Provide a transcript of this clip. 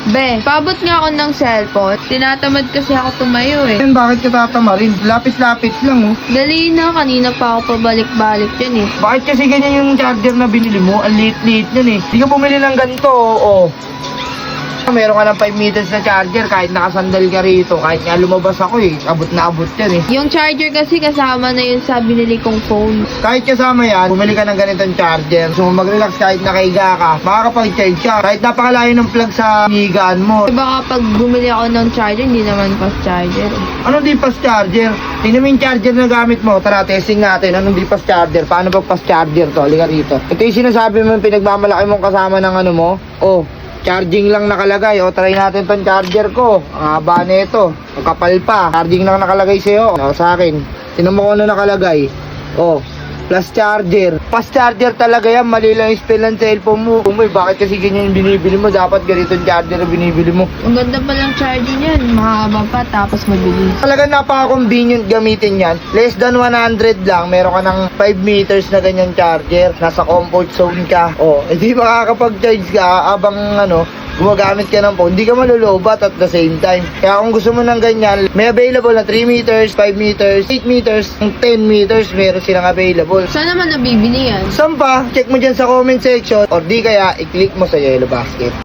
Be, paabot nga ako ng cellphone. Tinatamad kasi ako tumayo eh. Yan, bakit ka tatamarin? Lapis-lapis lang, oh. Dali na, kanina pa ako pabalik-balik dyan eh. Bakit kasi ganyan yung charger na binili mo? Ang liit-liit yan, eh. Hindi ka bumili ng ganito, oh. Meron ka ng 5 meters na charger kahit nakasandal ka rito. Kahit nga lumabas ako eh. Abot na abot yan eh. Yung charger kasi kasama na yun sa binili kong phone. Kahit kasama yan, bumili ka ng ganitong charger. So mag-relax kahit nakahiga ka, makakapag-charge ka. Kahit napakalayo ng plug sa higaan mo. Baka pag bumili ako ng charger, hindi naman fast charger eh. Anong di fast charger? Tingnan mo yung charger na gamit mo. Tara, testing natin. Anong di fast charger? Paano pag fast charger to? Halika rito. Ito yung sinasabi mo, pinagmamalaki mong kasama ng ano mo. Oh, charging lang nakalagay. O, try natin tong charger ko. Ang haba nito. Ang kapal pa. Charging lang nakalagay sa'yo. O, sa akin. Tinan mo kung ano nakalagay. O, plus charger. Fast charger talaga yan. Mali lang yung spell ng cellphone mo. Umoy, bakit kasi ganyan yung binibili mo? Dapat ganitong charger na binibili mo. Ang ganda pa lang charger niyan. Mahaba pa tapos mabilis. Talaga napaka-convenient gamitin yan. Less than 100 lang, meron ka ng 5 meters na ganyan charger. Nasa comfort zone ka. O, hindi makakapag-charge ka abang gumagamit ka ng phone. Hindi ka malulobat at the same time. Kaya kung gusto mo ng ganyan, may available na 3 meters, 5 meters, 8 meters, 10 meters, meron silang available. Saan naman nabibili yan? Saan pa? Check mo dyan sa comment section or di kaya i-click mo sa yellow basket.